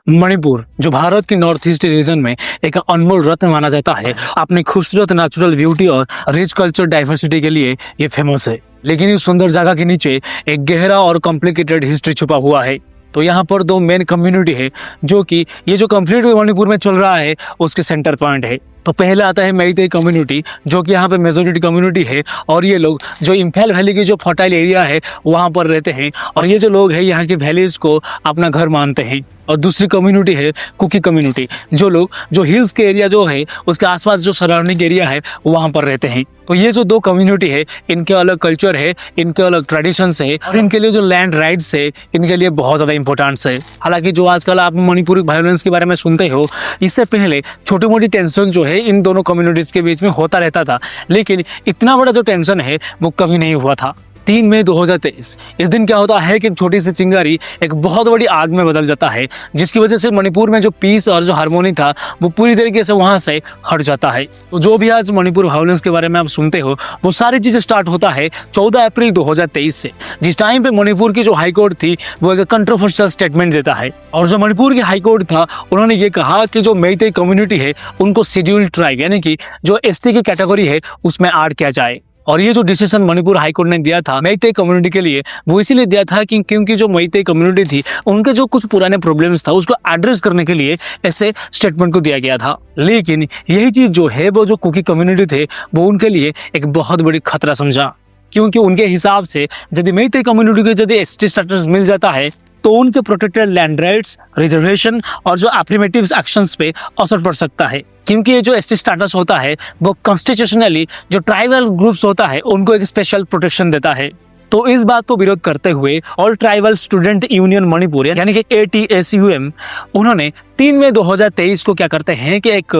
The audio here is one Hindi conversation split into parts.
मणिपुर जो भारत के नॉर्थ ईस्ट रीजन में एक अनमोल रत्न माना जाता है, अपनी खूबसूरत नेचुरल ब्यूटी और रिच कल्चर डाइवर्सिटी के लिए ये फेमस है। लेकिन इस सुंदर जगह के नीचे एक गहरा और कॉम्प्लिकेटेड हिस्ट्री छुपा हुआ है। तो यहाँ पर दो मेन कम्युनिटी है जो कि ये जो कंफ्लिक्ट मणिपुर में चल रहा है उसके सेंटर पॉइंट है। तो पहले आता है मेइतेई कम्युनिटी जो कि यहाँ पे मेजोरिटी कम्युनिटी है और ये लोग जो इम्फाल वैली की जो फर्टाइल एरिया है वहाँ पर रहते हैं और ये जो लोग हैं यहाँ के वैलीज को अपना घर मानते हैं। और दूसरी कम्युनिटी है कुकी कम्युनिटी, जो लोग जो हिल्स के एरिया जो है उसके आसपास जो सराउंडिंग एरिया है वहाँ पर रहते हैं। तो ये जो दो कम्युनिटी है इनके अलग कल्चर है, इनके अलग ट्रेडिशंस है और इनके लिए जो लैंड राइट्स है इनके लिए बहुत ज़्यादा इंपॉर्टेंस है। हालांकि जो आजकल आप मणिपुरी वायलेंस के बारे में सुनते हो, इससे पहले छोटी मोटी टेंशन जो है इन दोनों कम्युनिटीज के बीच में होता रहता था, लेकिन इतना बड़ा जो टेंशन है वो कभी नहीं हुआ था। 3 मई 2023 इस दिन क्या होता है कि एक छोटी सी चिंगारी एक बहुत बड़ी आग में बदल जाता है, जिसकी वजह से मणिपुर में जो पीस और जो हार्मोनी था वो पूरी तरीके से वहां से हट जाता है। तो जो भी आज मणिपुर वायलेंस के बारे में आप सुनते हो वो सारी चीजें स्टार्ट होता है 14 अप्रैल 2023 से, जिस टाइम पे मणिपुर की जो हाईकोर्ट थी वो एक कंट्रोवर्शियल स्टेटमेंट देता है। और जो मणिपुर की हाईकोर्ट था उन्होंने ये कहा कि जो मेइतेई कम्युनिटी है उनको शेड्यूल्ड ट्राइब यानी कि जो एसटी की कैटेगरी है उसमें ऐड किया जाए। और ये जो डिसीजन मणिपुर हाईकोर्ट ने दिया था मेइतेई कम्युनिटी के लिए वो इसीलिए दिया था कि क्योंकि जो मेइतेई कम्युनिटी थी उनके जो कुछ पुराने प्रॉब्लम्स था उसको एड्रेस करने के लिए ऐसे स्टेटमेंट को दिया गया था। लेकिन यही चीज जो है वो जो कुकी कम्युनिटी थे वो उनके लिए एक बहुत बड़ी खतरा समझा, क्योंकि उनके हिसाब से यदि मेइतेई कम्युनिटी को यदि एसटी स्टेटस मिल जाता है तो उनके प्रोटेक्टेड लैंड राइट्स, रिजर्वेशन और जो एफर्मेटिव एक्शंस पे असर पड़ सकता है, क्योंकि ये जो एसटी स्टेटस होता है वो कॉन्स्टिट्यूशनली जो ट्राइबल ग्रुप्स होता है उनको एक स्पेशल प्रोटेक्शन देता है। तो इस बात को विरोध करते हुए all tribal student union Manipur यानी कि ATSUM उन्होंने 3 मई 2023 को क्या करते हैं कि एक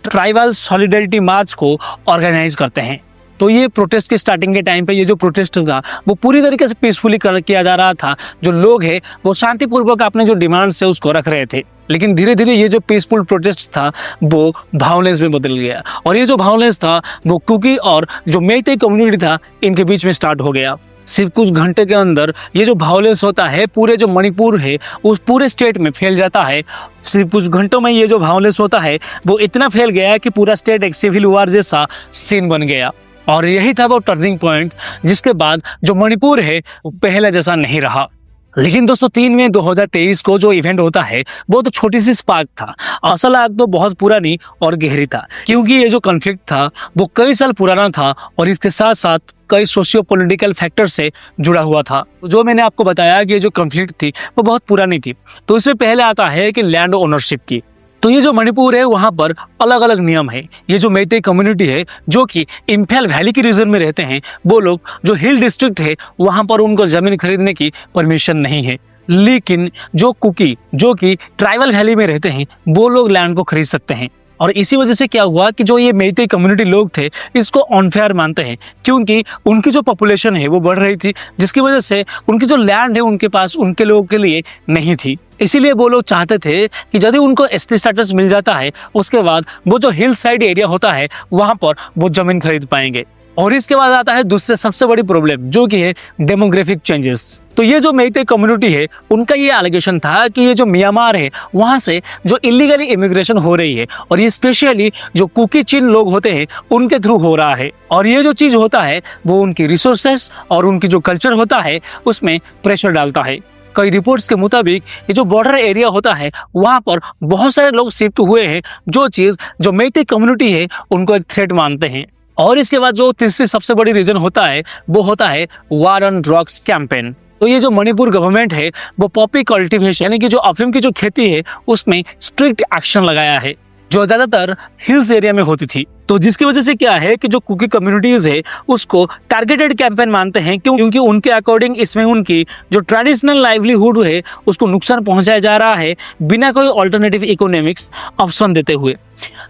ट्राइबल सॉलिडेरिटी मार्च को ऑर्गेनाइज करते हैं। तो ये प्रोटेस्ट के स्टार्टिंग के टाइम पे ये जो प्रोटेस्ट था वो पूरी तरीके से पीसफुली किया जा रहा था। जो लोग हैं वो शांतिपूर्वक अपने जो डिमांड्स है उसको रख रहे थे, लेकिन धीरे धीरे ये जो पीसफुल प्रोटेस्ट था वो वायलेंस में बदल गया और ये जो वायलेंस था वो कुकी और जो मेइतेई कम्युनिटी था इनके बीच में स्टार्ट हो गया। सिर्फ कुछ घंटे के अंदर ये जो वायलेंस होता है पूरे जो मणिपुर है उस पूरे स्टेट में फैल जाता है। सिर्फ कुछ घंटों में ये जो वायलेंस होता है वो इतना फैल गया कि पूरा स्टेट एक सिविल वॉर जैसा सीन बन गया। और यही था वो टर्निंग पॉइंट जिसके बाद जो मणिपुर है वो पहले जैसा नहीं रहा। लेकिन दोस्तों 3 मई 2023 को जो इवेंट होता है वो तो छोटी सी स्पार्क था, असल आग तो बहुत पुरानी और गहरी था, क्योंकि ये जो कॉन्फ्लिक्ट था वो कई साल पुराना था और इसके साथ साथ कई सोशियो पॉलिटिकल फैक्टर से जुड़ा हुआ था। जो मैंने आपको बताया कि ये जो कॉन्फ्लिक्ट थी वो बहुत पुरानी थी। तो इसमें पहले आता है कि लैंड ओनरशिप की। तो ये जो मणिपुर है वहाँ पर अलग अलग नियम है। ये जो मेइतेई कम्युनिटी है जो कि इम्फाल वैली के रीजन में रहते हैं, वो लोग जो हिल डिस्ट्रिक्ट है वहाँ पर उनको जमीन खरीदने की परमिशन नहीं है। लेकिन जो कुकी जो कि ट्राइबल वैली में रहते हैं वो लोग लैंड को खरीद सकते हैं। और इसी वजह से क्या हुआ कि जो ये मेइतेई कम्युनिटी लोग थे इसको अनफेयर मानते हैं, क्योंकि उनकी जो पॉपुलेशन है वो बढ़ रही थी, जिसकी वजह से उनकी जो लैंड है उनके पास उनके लोगों के लिए नहीं थी। इसीलिए वो लोग चाहते थे कि यदि उनको एसटी स्टेटस मिल जाता है उसके बाद वो जो हिल साइड एरिया होता है वहां पर वो जमीन खरीद पाएंगे। और इसके बाद आता है दूसरे सबसे बड़ी प्रॉब्लम जो कि है डेमोग्राफिक चेंजेस। तो ये जो मेइतेई कम्युनिटी है उनका ये एलिगेशन था कि ये जो म्यांमार है वहां से जो इलीगली इमिग्रेशन हो रही है और ये स्पेशली जो कुकी चिन लोग होते हैं उनके थ्रू हो रहा है। और ये जो चीज होता है वो उनकी रिसोर्सेस और उनकी जो कल्चर होता है उसमें प्रेशर डालता है। कई रिपोर्ट्स के मुताबिक ये जो बॉर्डर एरिया होता है वहाँ पर बहुत सारे लोग शिफ्ट हुए हैं, जो चीज़ जो मेइतेई कम्युनिटी है उनको एक थ्रेट मानते हैं। और इसके बाद जो तीसरी सबसे बड़ी रीजन होता है वो होता है वार ऑन ड्रग्स कैंपेन। तो ये जो मणिपुर गवर्नमेंट है वो पॉपी कल्टीवेशन यानी कि जो अफीम की जो खेती है उसमें स्ट्रिक्ट एक्शन लगाया है, जो ज्यादातर हिल्स एरिया में होती थी। तो जिसकी वजह से क्या है कि जो कुकी कम्युनिटीज है उसको टारगेटेड कैंपेन मानते हैं, क्योंकि उनके अकॉर्डिंग इसमें उनकी जो ट्रेडिशनल लाइवलीहुड है उसको नुकसान पहुंचाया जा रहा है बिना कोई ऑल्टरनेटिव इकोनॉमिक्स ऑप्शन देते हुए।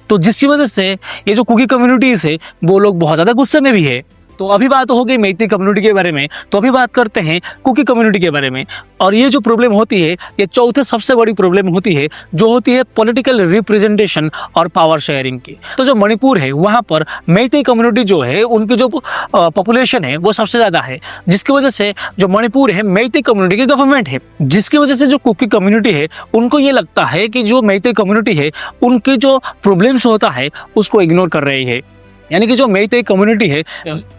तो जिसकी वजह से ये जो कुकी कम्युनिटीज है वो लोग बहुत ज्यादा गुस्से में भी है। तो अभी बात हो गई मैती कम्युनिटी के बारे में, तो अभी बात करते हैं कुकी कम्युनिटी के बारे में। और ये जो प्रॉब्लम होती है, ये चौथे सबसे बड़ी प्रॉब्लम होती है, जो होती है पॉलिटिकल रिप्रेजेंटेशन और पावर शेयरिंग की। तो जो मणिपुर है वहाँ पर मैती कम्युनिटी जो है, उनकी जो पॉपुलेशन है वो सबसे ज़्यादा है, जिसकी वजह से जो मणिपुर है मैती कम्युनिटी की गवर्नमेंट है, जिसकी वजह से जो कुकी कम्युनिटी है उनको ये लगता है कि जो मैती कम्युनिटी है उनके जो प्रॉब्लम्स होता है उसको इग्नोर कर रही है। यानी कि जो मैती कम्युनिटी है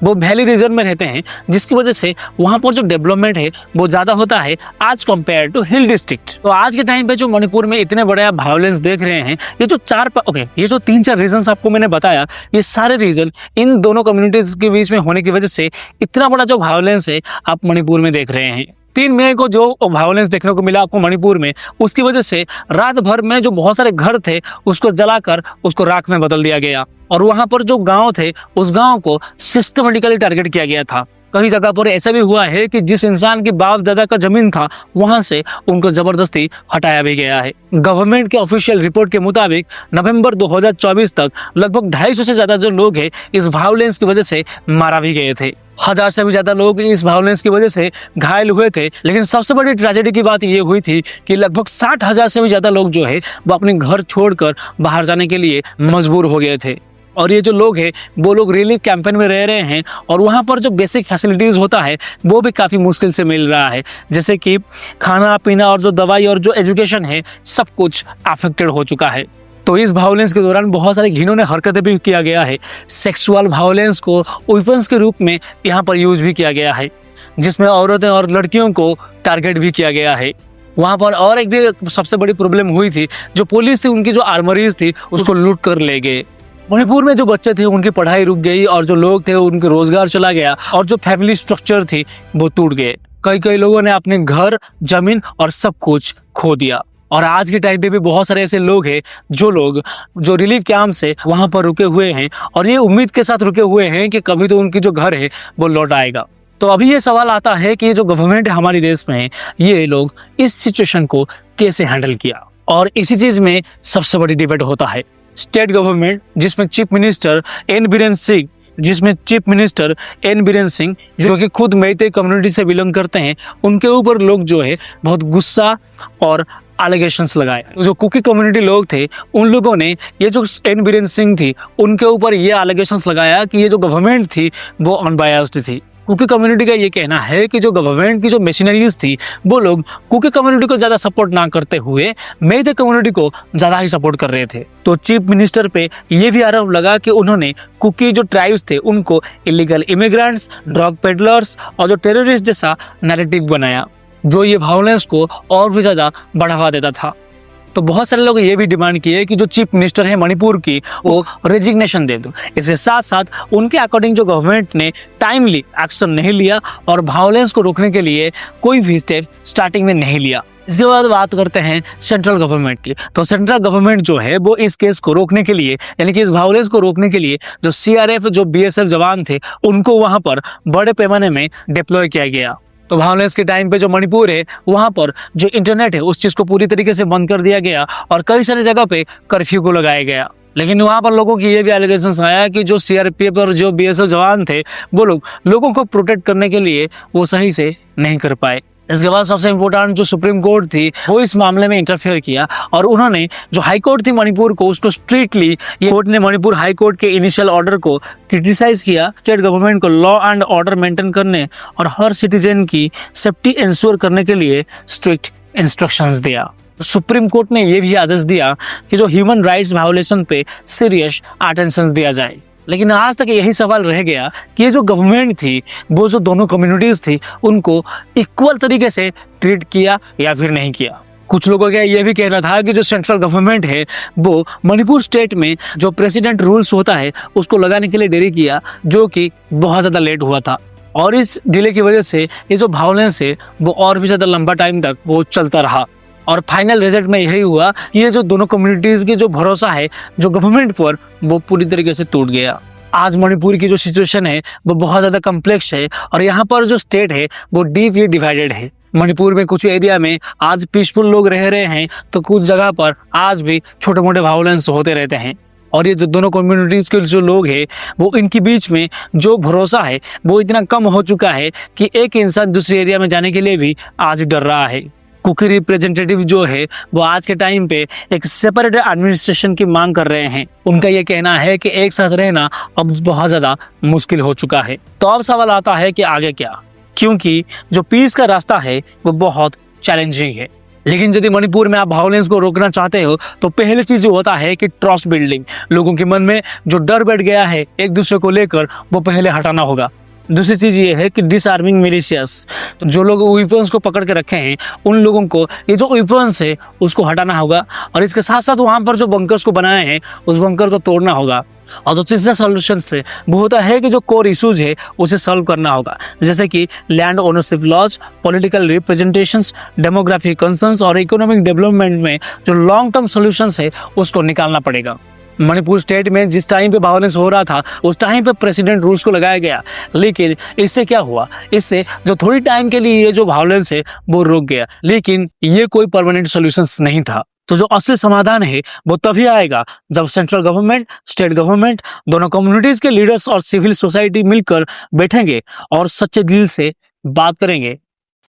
वो वैली रीजन में रहते हैं, जिसकी वजह से वहाँ पर जो डेवलपमेंट है वो ज़्यादा होता है आज कंपेयर टू हिल डिस्ट्रिक्ट। तो आज के टाइम पे जो मणिपुर में इतने बड़े आप वायलेंस देख रहे हैं, ये जो 3-4 रीजन आपको मैंने बताया, ये सारे रीजन इन दोनों कम्युनिटीज के बीच में होने की वजह से इतना बड़ा जो वायलेंस है आप मणिपुर में देख रहे हैं। 3 मई को जो वायलेंस देखने को मिला आपको मणिपुर में, उसकी वजह से रात भर में जो बहुत सारे घर थे उसको जलाकर उसको राख में बदल दिया गया, और वहां पर जो गांव थे उस गांव को सिस्टमेटिकली टारगेट किया गया था। कई जगह पर ऐसा भी हुआ है कि जिस इंसान के बाप दादा का जमीन था वहां से उनको जबरदस्ती हटाया भी गया है। गवर्नमेंट के ऑफिशियल रिपोर्ट के मुताबिक नवंबर 2024 तक लगभग 250 से ज्यादा जो लोग हैं इस वायलेंस की वजह से मारा भी गए थे। 1000 से भी ज्यादा लोग इस वायलेंस की वजह से घायल हुए थे। लेकिन सबसे बड़ी ट्रेजेडी की बात ये हुई थी कि लगभग 60,000 से भी ज्यादा लोग जो है वो अपने घर छोड़कर बाहर जाने के लिए मजबूर हो गए थे। और ये जो लोग हैं वो लोग रिलीफ कैंपेन में रह रहे हैं, और वहाँ पर जो बेसिक फैसिलिटीज़ होता है वो भी काफ़ी मुश्किल से मिल रहा है, जैसे कि खाना पीना और जो दवाई और जो एजुकेशन है सब कुछ अफेक्टेड हो चुका है। तो इस वायलेंस के दौरान बहुत सारी घिनौने हरकतें भी किया गया है। सेक्सुअल वायलेंस को वेपन्स के रूप में यहाँ पर यूज भी किया गया है, जिसमें औरतें और लड़कियों को टारगेट भी किया गया है। वहाँ पर और एक भी सबसे बड़ी प्रॉब्लम हुई थी, जो पुलिस थी उनकी जो आर्मरीज थी उसको लूट कर ले गए। मणिपुर में जो बच्चे थे उनकी पढ़ाई रुक गई, और जो लोग थे उनके रोजगार चला गया, और जो फैमिली स्ट्रक्चर थी वो टूट गए। कई लोगों ने अपने घर, जमीन और सब कुछ खो दिया। और आज के टाइम पे भी बहुत सारे ऐसे लोग हैं जो रिलीफ कैंप से वहां पर रुके हुए हैं, और ये उम्मीद के साथ रुके हुए हैं कि कभी तो उनकी जो घर है वो लौट आएगा। तो अभी ये सवाल आता है कि जो गवर्नमेंट है हमारे देश में, ये लोग इस सिचुएशन को कैसे हैंडल किया। और इसी चीज में सबसे बड़ी डिबेट होता है स्टेट गवर्नमेंट, जिसमें chief minister N Biren Singh जो कि खुद मैती कम्युनिटी से बिलोंग करते हैं, उनके ऊपर लोग जो है बहुत गुस्सा और एलिगेशंस लगाए। जो कुकी कम्युनिटी लोग थे उन लोगों ने ये जो एन बीरेन सिंह थी उनके ऊपर ये एलिगेशंस लगाया कि ये जो गवर्नमेंट थी वो अनबायस्ड थी। कुकी कम्युनिटी का ये कहना है कि जो गवर्नमेंट की जो मशीनरीज थी वो लोग कुकी कम्युनिटी को ज्यादा सपोर्ट ना करते हुए मैती कम्युनिटी को ज्यादा ही सपोर्ट कर रहे थे। तो चीफ मिनिस्टर पे ये भी आरोप लगा कि उन्होंने कुकी जो ट्राइब्स थे उनको इलीगल इमिग्रेंट्स, ड्रग पेडलर्स और जो टेररिस्ट जैसा नैरेटिव बनाया, जो ये वायलेंस को और भी ज्यादा बढ़ावा देता था। तो बहुत सारे लोग ये भी डिमांड किए कि जो चीफ मिनिस्टर है मणिपुर की वो रेजिग्नेशन दे दो। इसके साथ साथ उनके अकॉर्डिंग जो गवर्नमेंट ने टाइमली एक्शन नहीं लिया और वायलेंस को रोकने के लिए कोई भी स्टेप स्टार्टिंग में नहीं लिया। इसके बाद बात करते हैं सेंट्रल गवर्नमेंट की। तो सेंट्रल गवर्नमेंट जो है वो इस केस को रोकने के लिए, यानी कि इस वायलेंस को रोकने के लिए जो सीआरएफ, जो बीएसएफ जवान थे उनको वहां पर बड़े पैमाने में डिप्लॉय किया गया। तो वायलेंस के टाइम पे जो मणिपुर है वहां पर जो इंटरनेट है उस चीज को पूरी तरीके से बंद कर दिया गया, और कई सारी जगह पे कर्फ्यू को लगाया गया। लेकिन वहां पर लोगों की ये भी एलिगेशंस आया कि जो सीआरपीएफ और जो बीएसएफ जवान थे वो लोगों को प्रोटेक्ट करने के लिए वो सही से नहीं कर पाए। इसके बाद सबसे इम्पोर्टेंट जो सुप्रीम कोर्ट थी वो इस मामले में इंटरफेयर किया, और उन्होंने जो हाई कोर्ट थी मणिपुर को उसको स्ट्रिक्टली, ये कोर्ट ने मणिपुर हाई कोर्ट के इनिशियल ऑर्डर को क्रिटिसाइज किया। स्टेट गवर्नमेंट को लॉ एंड ऑर्डर मेंटेन करने और हर सिटीजन की सेफ्टी इंश्योर करने के लिए स्ट्रिक्ट इंस्ट्रक्शंस दिया। सुप्रीम कोर्ट ने यह भी आदेश दिया कि जो ह्यूमन राइट्स वायोलेशन पे सीरियस अटेंशन दिया जाए। लेकिन आज तक यही सवाल रह गया कि ये जो गवर्नमेंट थी वो जो दोनों कम्युनिटीज थी उनको इक्वल तरीके से ट्रीट किया या फिर नहीं किया। कुछ लोगों का ये भी कहना था कि जो सेंट्रल गवर्नमेंट है वो मणिपुर स्टेट में जो प्रेसिडेंट रूल्स होता है उसको लगाने के लिए देरी किया, जो कि बहुत ज़्यादा लेट हुआ था, और इस डिले की वजह से ये जो वायलेंस है वो और भी ज़्यादा लंबा टाइम तक वो चलता रहा। और फाइनल रिजल्ट में यही हुआ कि ये जो दोनों कम्युनिटीज की जो भरोसा है जो गवर्नमेंट पर वो पूरी तरीके से टूट गया। आज मणिपुर की जो सिचुएशन है वो बहुत ज़्यादा कम्प्लेक्स है, और यहाँ पर जो स्टेट है वो डीपली डिवाइडेड है। मणिपुर में कुछ एरिया में आज पीसफुल लोग रह रहे हैं, तो कुछ जगह पर आज भी छोटे मोटे वायलेंस होते रहते हैं। और ये जो दोनों कम्युनिटीज़ के जो लोग हैं वो इनके बीच में जो भरोसा है वो इतना कम हो चुका है कि एक इंसान दूसरे एरिया में जाने के लिए भी आज डर रहा है। कुकी रिप्रेजेंटेटिव जो है वो आज के टाइम पे एक सेपरेट एडमिनिस्ट्रेशन की मांग कर रहे हैं। उनका ये कहना है कि एक साथ रहना अब बहुत ज़्यादा मुश्किल हो चुका है। तो अब सवाल आता है कि आगे क्या, क्योंकि जो पीस का रास्ता है वो बहुत चैलेंजिंग है। लेकिन यदि मणिपुर में आप वायलेंस को रोकना चाहते हो तो पहली चीज जो होता है कि ट्रस्ट बिल्डिंग। लोगों के मन में जो डर बैठ गया है एक दूसरे को लेकर वो पहले हटाना होगा। दूसरी चीज ये है कि डिसआर्मिंग मिलिशियस, तो जो लोग वेपन्स को पकड़ के रखे हैं उन लोगों को ये जो वेपन्स है उसको हटाना होगा। और इसके साथ साथ वहाँ पर जो बंकर्स को बनाए हैं उस बंकर को तोड़ना होगा। और जो तीसरा सोल्यूशन से वो होता है कि जो कोर इश्यूज है उसे सॉल्व करना होगा, जैसे कि land ownership laws, political representations, demographic concerns और इकोनॉमिक डेवलपमेंट में जो लॉन्ग टर्म सोल्यूशंस है उसको निकालना पड़ेगा। मणिपुर स्टेट में जिस टाइम पे वायलेंस हो रहा था उस टाइम पे प्रेसिडेंट रूल्स को लगाया गया, लेकिन इससे क्या हुआ, इससे जो थोड़ी टाइम के लिए ये जो वायलेंस है वो रुक गया, लेकिन ये कोई परमानेंट सोल्यूशंस नहीं था। तो जो असली समाधान है वो तभी आएगा जब सेंट्रल गवर्नमेंट, स्टेट गवर्नमेंट, दोनों कम्युनिटीज के लीडर्स और सिविल सोसाइटी मिलकर बैठेंगे और सच्चे दिल से बात करेंगे